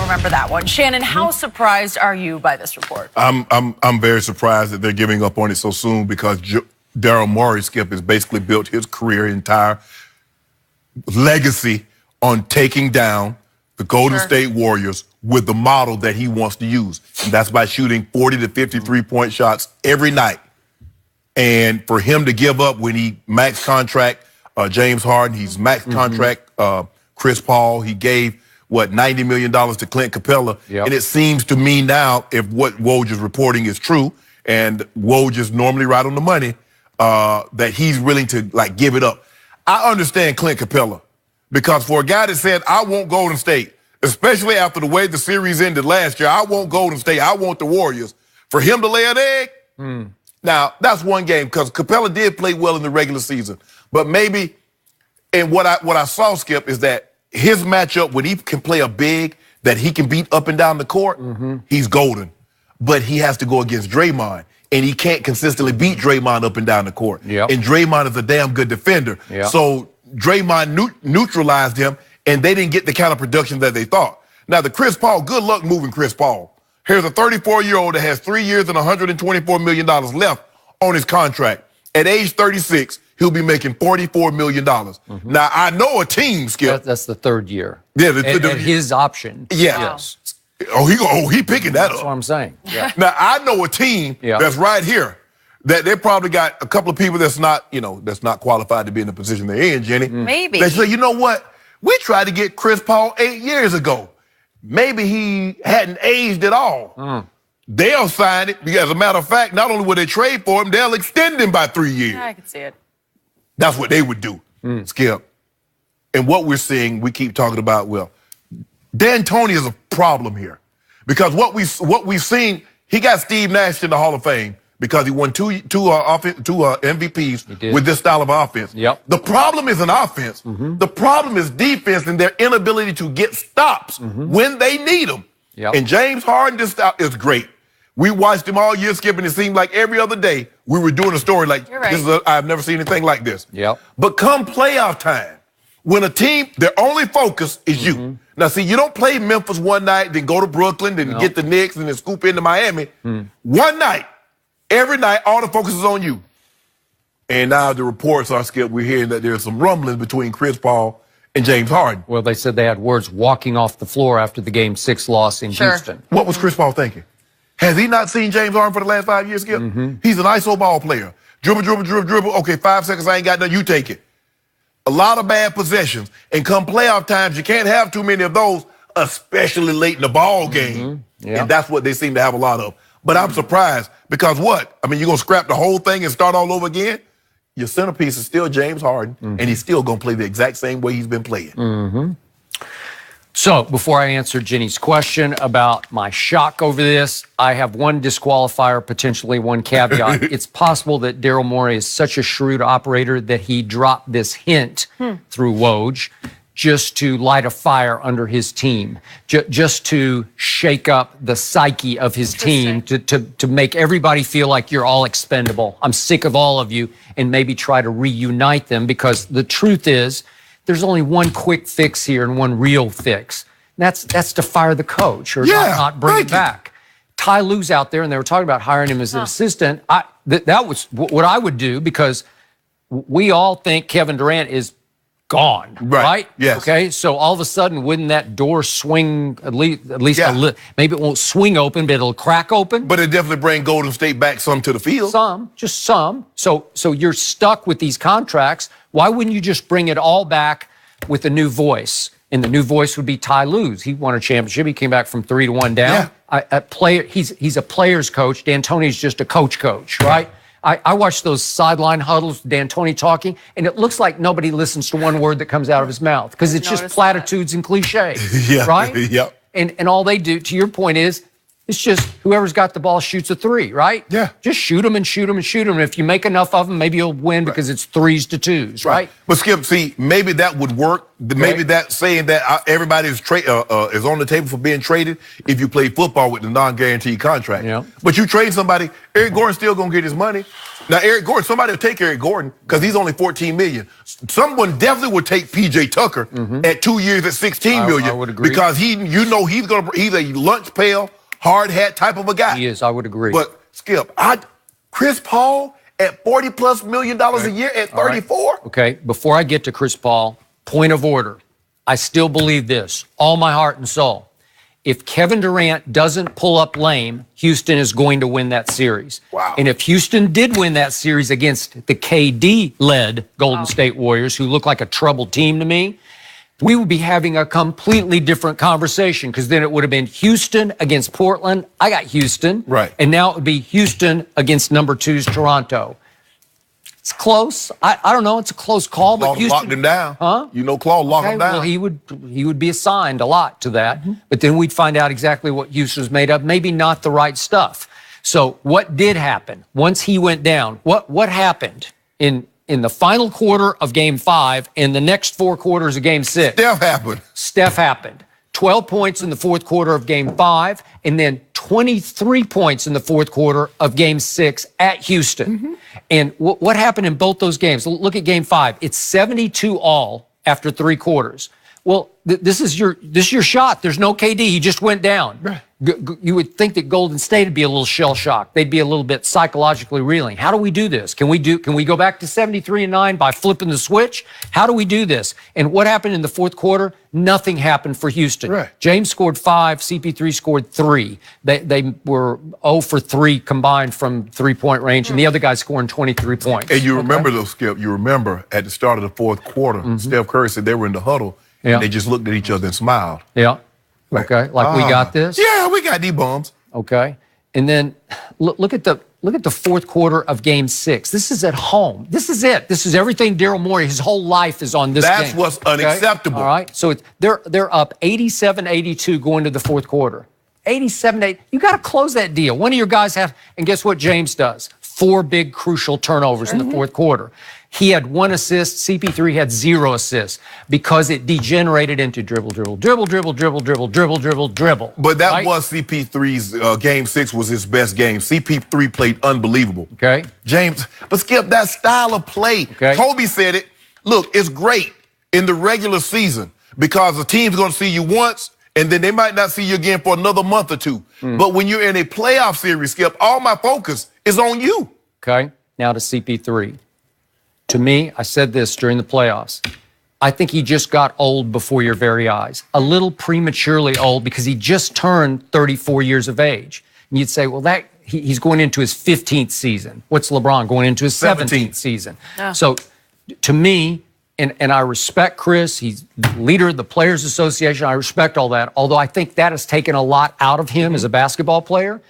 remember that one. Shannon, how surprised are you by this report? I'm very surprised that they're giving up on it so soon because Daryl Morey, Skip, has basically built his career entire legacy on taking down the Golden State Warriors with the model that he wants to use. And that's by shooting 40 to 53-point shots every night. And for him to give up when he max contract James Harden, he's max contract Chris Paul, he gave, $90 million to Clint Capella. And it seems to me now, if what Woj is reporting is true, and Woj is normally right on the money, that he's willing to, give it up. I understand Clint Capella, because for a guy that said, I want Golden State, especially after the way the series ended last year, I want Golden State, I want the Warriors, for him to lay an egg, now, that's one game, because Capella did play well in the regular season. But maybe, and what I saw, Skip, is that his matchup, when he can play a big that he can beat up and down the court, he's golden. But he has to go against Draymond, and he can't consistently beat Draymond up and down the court. And Draymond is a damn good defender. So Draymond neutralized him, and they didn't get the kind of production that they thought. Now, the Chris Paul, good luck moving Chris Paul. Here's a 34-year-old that has 3 years and $124 million left on his contract. At age 36, he'll be making $44 million. Now, I know a team, Skip. That's the third year. Yeah, and his option. Yes. He picking that up. That's what I'm saying. Now, I know a team that's right here that they probably got a couple of people that's not, that's not qualified to be in the position they're in, Jenny. Maybe. They say, you know what? We tried to get Chris Paul 8 years ago. Maybe he hadn't aged at all. They'll sign it because, as a matter of fact, not only will they trade for him, they'll extend him by 3 years. Yeah, I can see it. That's what they would do, Skip. And what we're seeing, we keep talking about, D'Antoni is a problem here. Because what we've seen, he got Steve Nash in the Hall of Fame because he won two MVPs with this style of offense. The problem isn't offense. The problem is defense and their inability to get stops when they need them. And James Harden, this style is great. We watched him all year, Skip, and it seemed like every other day we were doing a story like, I've never seen anything like this. But come playoff time, when a team, their only focus is you. Now, see, you don't play Memphis one night, then go to Brooklyn, then get the Knicks, and then scoop into Miami. One night, every night, all the focus is on you. And now the reports are, Skip, we're hearing that there's some rumblings between Chris Paul and James Harden. Well, they said they had words walking off the floor after the Game 6 loss in Houston. What was Chris Paul thinking? Has he not seen James Harden for the last 5 years, Skip? He's an ISO ball player. Dribble, dribble, dribble, dribble. Okay, 5 seconds, I ain't got nothing, you take it. A lot of bad possessions. And come playoff times, you can't have too many of those, especially late in the ball game. And that's what they seem to have a lot of. But I'm surprised because what? I mean, you're going to scrap the whole thing and start all over again? Your centerpiece is still James Harden, and he's still going to play the exact same way he's been playing. So, before I answer Jenny's question about my shock over this, I have one disqualifier, potentially one caveat. It's possible that Daryl Morey is such a shrewd operator that he dropped this hint through Woj just to light a fire under his team, just to shake up the psyche of his team, to make everybody feel like you're all expendable. I'm sick of all of you, and maybe try to reunite them, because the truth is, there's only one quick fix here and one real fix. And that's to fire the coach or not bring it back. Ty Lue's out there, and they were talking about hiring him as an assistant. That was what I would do, because we all think Kevin Durant is gone, right? Yes. Okay, so all of a sudden, wouldn't that door swing at least a little? Maybe it won't swing open, but it'll crack open. But it definitely bring Golden State back some to the field. Just some. So you're stuck with these contracts. Why wouldn't you just bring it all back with a new voice? And the new voice would be Ty Lue's. He won a championship. He came back from 3-1 down. He's a player's coach. D'Antoni's just a coach, right? I watch those sideline huddles, D'Antoni talking, and it looks like nobody listens to one word that comes out of his mouth, because it's just platitudes and cliches, right? And all they do, to your point, is it's just whoever's got the ball shoots a three, right? Just shoot them and shoot them and shoot them. And if you make enough of them, maybe you'll win because it's 3s to 2s, right? But Skip, see, maybe that would work. Maybe that saying that everybody is on the table for being traded if you play football with the non-guaranteed contract. But you trade somebody, Eric Gordon's still going to get his money. Now, Eric Gordon, somebody will take Eric Gordon because he's only $14 million. Someone definitely would take PJ Tucker at 2 years at $16 million. I would agree. Because he's a lunch pail, hard hat type of a guy. He is, I would agree. But Skip, Chris Paul at $40+ million a year at 34? Right. Okay, before I get to Chris Paul, point of order. I still believe this, all my heart and soul. If Kevin Durant doesn't pull up lame, Houston is going to win that series. Wow. And if Houston did win that series against the KD-led Golden State Warriors, who look like a troubled team to me, we would be having a completely different conversation because then it would have been Houston against Portland. I got Houston. Right. And now it would be Houston against number 2's Toronto. It's close. I don't know. It's a close call, but Claude Houston locked him down. Huh? You know, Claude locked him down. Well, he would be assigned a lot to that, but then we'd find out exactly what Houston was made of. Maybe not the right stuff. So what did happen once he went down? What happened in the final quarter of Game 5 and the next 4 quarters of Game 6? Steph happened. 12 points in the fourth quarter of Game 5, and then 23 points in the fourth quarter of Game 6 at Houston. And what happened in both those games? Look at Game 5. It's 72 all after 3 quarters. Well, this is your shot. There's no KD. He just went down. You would think that Golden State would be a little shell-shocked. They'd be a little bit psychologically reeling. How do we do this? Can we go back to 73-9 by flipping the switch? How do we do this? And what happened in the fourth quarter? Nothing happened for Houston. Right. James scored 5. CP3 scored 3. They were 0 for 3 combined from three-point range, and the other guys scoring 23 points. And you remember, though, Skip, you remember at the start of the fourth quarter, Steph Curry said they were in the huddle, and they just looked at each other and smiled. Yeah. Okay. We got this? Yeah, we got these bums. Okay. And then look at the fourth quarter of Game 6. This is at home. This is it. This is everything Daryl Morey, his whole life is on this game. That's what's unacceptable. All right. So they're up 87-82 going to the fourth quarter. 87-8. You got to close that deal. One of your guys and guess what James does? 4 big crucial turnovers in the fourth quarter. He had 1 assist. CP3 had 0 assists because it degenerated into dribble. But that was CP3's Game 6 was his best game. CP3 played unbelievable. Okay. James, but Skip, that style of play, Kobe said it. Look, it's great in the regular season because the team's going to see you once, and then they might not see you again for another month or 2. But when you're in a playoff series, Skip, all my focus is on you. Okay. Now to CP3. To me, I said this during the playoffs. I think he just got old before your very eyes. A little prematurely old because he just turned 34 years of age. And you'd say, well, he's going into his 15th season. What's LeBron going into his 17th season? Yeah. So to me, and I respect Chris, he's leader of the Players Association. I respect all that, although I think that has taken a lot out of him as a basketball player.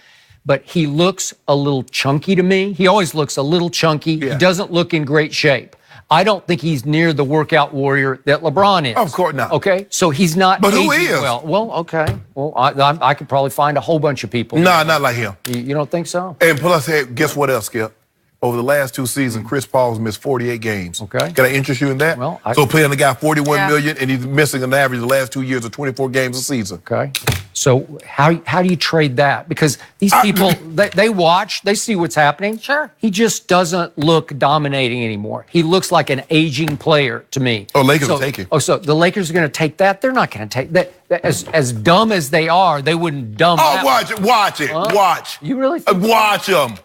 But he looks a little chunky to me. He always looks a little chunky. Yeah. He doesn't look in great shape. I don't think he's near the workout warrior that LeBron is. Of course not. Okay, so he's not. But who is? Well, okay. Well, I could probably find a whole bunch of people. No, not like him. You don't think so? And plus, hey, guess what else, Skip? Over the last 2 seasons, Chris Paul's missed 48 games. Okay. Can I interest you in that? Well, so paying the guy $41 million, and he's missing an average the last 2 years of 24 games a season. Okay. So how do you trade that? Because these people, they watch, they see what's happening. Sure. He just doesn't look dominating anymore. He looks like an aging player to me. Oh, Lakers will take it. Oh, so the Lakers are going to take that? They're not going to take that. As dumb as they are, they wouldn't dumb that. Watch it. Watch. You really think watch them.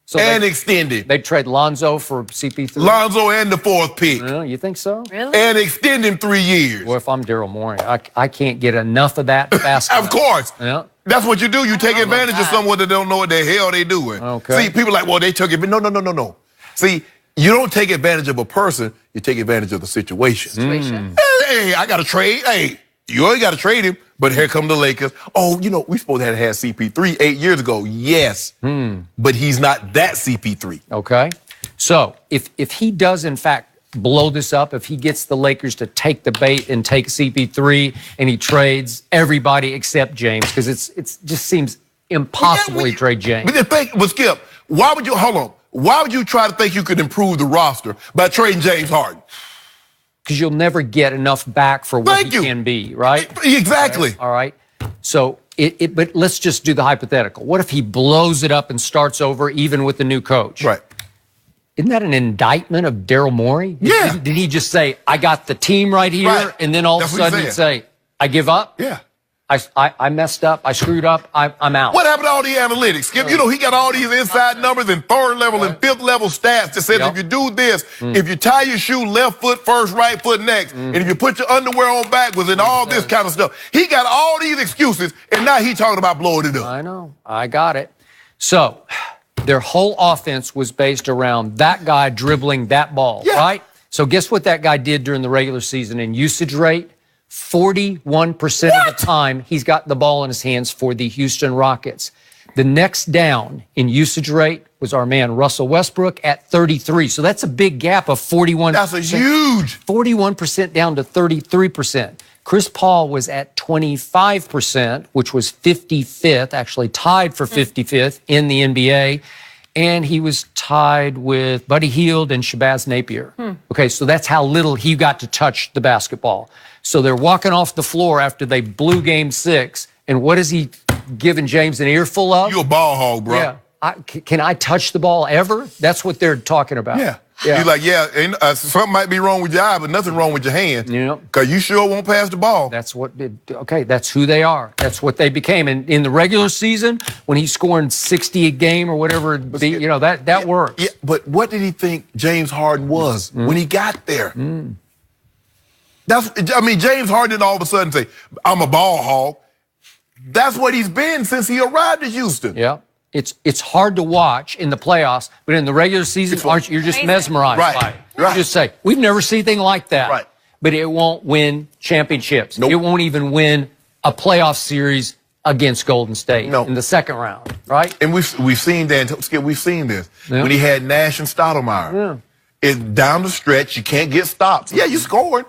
So extend it. They'd trade Lonzo for CP3? Lonzo and the 4th pick. You think so? Really? And extend him 3 years. Well, if I'm Daryl Morey, I can't get enough of that basketball. Of course. Yeah. That's what you do. You take advantage of someone that don't know what the hell they doing. Okay. See, people like, well, they took it. No. See, you don't take advantage of a person. You take advantage of the situation. Hey, I got to trade. Hey, you ain't got to trade him. But here come the Lakers. Oh, we supposed to have had CP3 8 years ago. Yes. But he's not that CP3. Okay. So if he does, in fact, blow this up, if he gets the Lakers to take the bait and take CP3 and he trades everybody except James, because it just seems impossible to trade James. But Skip, why would you try to think you could improve the roster by trading James Harden? Because you'll never get enough back for what he can be, right? Exactly. All right. So But let's just do the hypothetical. What if he blows it up and starts over even with the new coach? Right. Isn't that an indictment of Daryl Morey? Yeah. Did he just say, I got the team right here, Right. and then all of a sudden he'd say, I give up? Yeah. I messed up. I screwed up. I'm out. What happened to all the analytics, Skip? You know, he got all these inside numbers and third level and fifth level stats that says if you do this, if you tie your shoe left foot first, right foot next, and if you put your underwear on backwards and all this kind of stuff. He got all these excuses, and now he talking about blowing it up. I know. I got it. So their whole offense was based around that guy dribbling that ball, right? So guess what that guy did during the regular season in usage rate? 41% of the time he's got the ball in his hands for the Houston Rockets. The next down in usage rate was our man Russell Westbrook at 33. So that's a big gap of 41%. That's a huge 41% down to 33%. Chris Paul was at 25%, which was 55th, actually tied for 55th in the NBA. And he was tied with Buddy Hield and Shabazz Napier. Okay, so that's how little he got to touch the basketball. So they're walking off the floor after they blew game 6. And what is he giving James an earful of? You a ball hog, bro. Yeah. Can I touch the ball ever? That's what they're talking about. Yeah. He's like, something might be wrong with your eye, but nothing wrong with your hand. Yeah. Because you sure won't pass the ball. That's what, that's who they are. That's what they became. And in the regular season, when he's scoring 60 a game or whatever, that works. Yeah, but what did he think James Harden was when he got there? James Harden didn't all of a sudden say, I'm a ball hog. That's what he's been since he arrived at Houston. Yeah. It's hard to watch in the playoffs, but in the regular season, you're just mesmerized by it. Right. You just say, we've never seen anything like that. Right. But it won't win championships. Nope. It won't even win a playoff series against Golden State in the second round, right? And we've seen that, Skip, we've seen this. Yeah. When he had Nash and Stoudemire. Yeah. It's down the stretch, you can't get stops. Yeah, you scored.